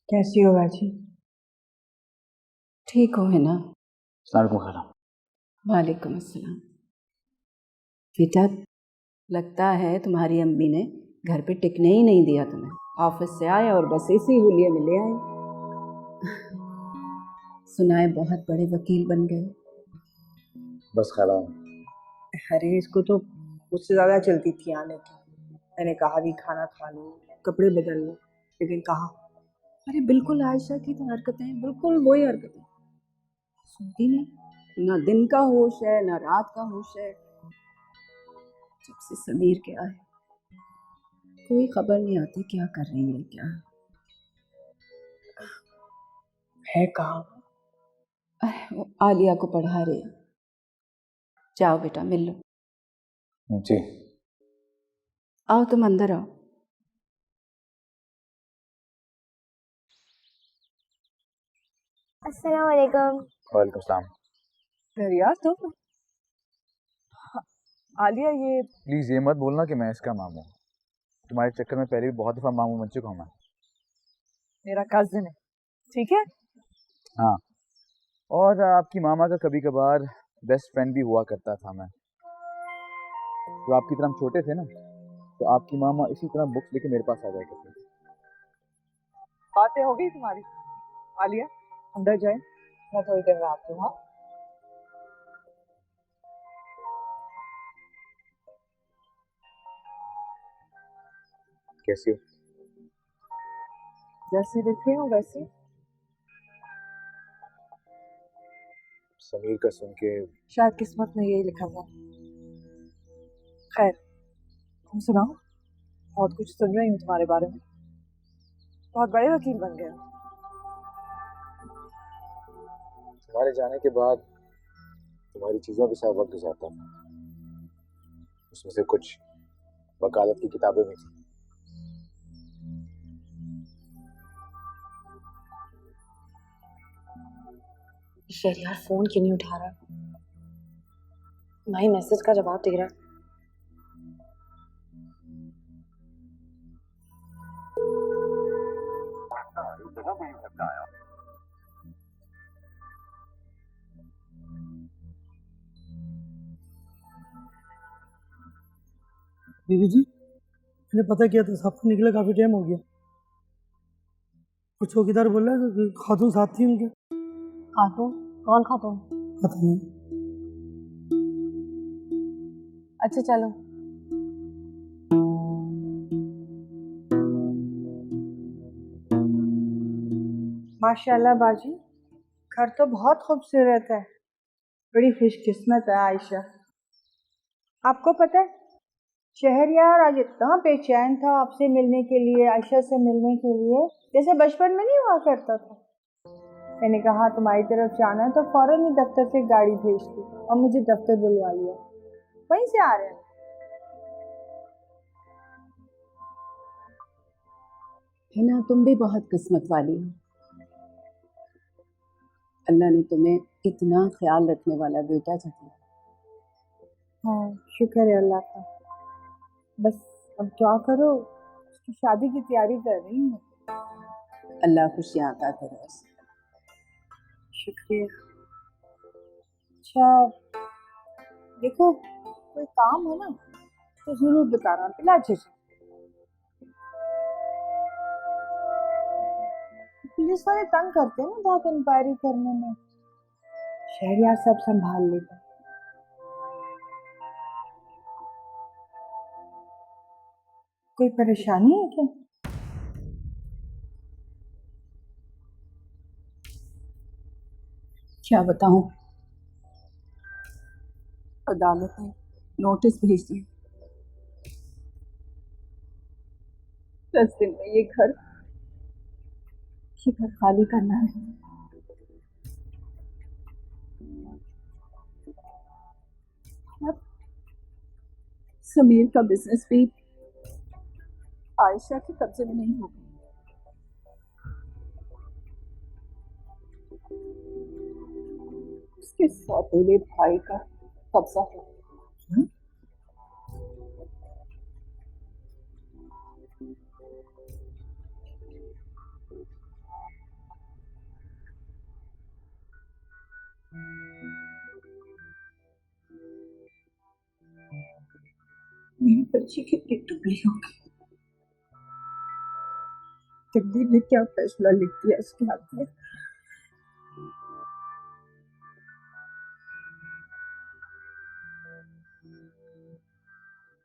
कैसी हो बाजी? ठीक हो है ना? अस्सलाम वालेकुम खाला। वालेकुम अस्सलाम। बेटा, लगता है तुम्हारी अम्मी ने घर पे टिकने ही नहीं दिया तुम्हें। ऑफिस से आए और बस इसी हुलिये में ले आए। सुना है बहुत बड़े वकील बन गए। बस खाला, अरे इसको तो मुझसे ज्यादा चलती थी आने की। मैंने कहा भी खाना खा लो, कपड़े बदल लो, लेकिन कहा अरे बिल्कुल आयशा की तो हरकतें हैं, बिल्कुल वही हरकतें। सुनती नहीं, ना दिन का होश है ना रात का होश है। जब से समीर के आए कोई खबर नहीं आती क्या कर रही है क्या। है कहा? अरे वो आलिया को पढ़ा रहे हैं। जाओ बेटा मिल लो। जी। आओ तुम अंदर आओ। अस्सलाम वालेकुम। वालेकुम सलाम। रियाज तुम? आलिया ये प्लीज ये मत बोलना कि मैं इसका मामू हूँ। तुम्हारे चक्कर में पहले भी बहुत दफा मामू बन चुका हूँ मैं। मेरा कजिन है, ठीक है? हाँ, और आपकी मामा का कभी कभार बेस्ट फ्रेंड भी हुआ करता था मैं। तो आपकी तरह हम छोटे थे ना, तो आपकी मामा इसी तरह बुक्स लेके मेरे पास आ जाया करते थे। बातें हो गई तुम्हारी? आलिया अंदर जाए, मैं थोड़ी देर में आती हूँ। हाँ, कैसी हो? जैसी दिख रही हूँ वैसी। समीर का सुन के शायद किस्मत में यही लिखा था। खैर, तुम सुनाओ। बहुत कुछ सुन रही हूँ तुम्हारे बारे में। बहुत बड़े वकील बन गए हो। तुम्हारे जाने के बाद तुम्हारी चीजों के साथ वक्त गुजारता था। उसमें से कुछ वकालत की किताबें भी थी। शहरियार फोन क्यों नहीं उठा रहा? भाई मैसेज का जवाब दे रहा। बीबी जी, मैंने पता किया था साहब को निकले काफी टाइम हो गया। कुछ चौकीदार बोल रहा है कि खातून साथ थी उनके। खातून? कौन खातून? पता नहीं। अच्छा चलो। माशाल्लाह बाजी, घर तो बहुत खूबसूरत है। बड़ी खुशकिस्मत है आयशा। आपको पता है, शहरयार आज इतना बेचैन था आपसे मिलने के लिए, आयशा से मिलने के लिए, जैसे बचपन में नहीं हुआ करता था। मैंने कहा तुम्हारी तरफ जाना है तो फौरन ही दफ्तर से गाड़ी भेज दी और मुझे दफ्तर बुलवा लिया। वहीं से आ रहे हैं। है ना, तुम भी बहुत किस्मत वाली हो। अल्लाह ने तुम्हें इतना ख्याल रखने वाला बेटा दिया। हाँ, शुक्र है अल्लाह का। बस अब क्या करो, उसकी शादी की तैयारी कर रही हूँ। अल्लाह खुशियाँ अता करे उसे। शुक्रिया। अच्छा देखो, कोई काम हो ना तो जरूर बताना, बिला झिझक। पुलिस वाले तंग करते हैं ना बहुत इंक्वायरी करने में। शहरियार सब संभाल लेगा। कोई परेशानी है क्या? क्या बताऊं, अदालत ने नोटिस भेज दिया। 10 दिन में ये घर खाली करना है। अब समीर का बिजनेस भी आयशा के कब्जे में नहीं होगा। उसके सौतेले भाई का कब्जा है। पर्ची कितनी टुकड़ी होगी। तकदीर ने क्या फैसला लिख दिया इसके हाथ में।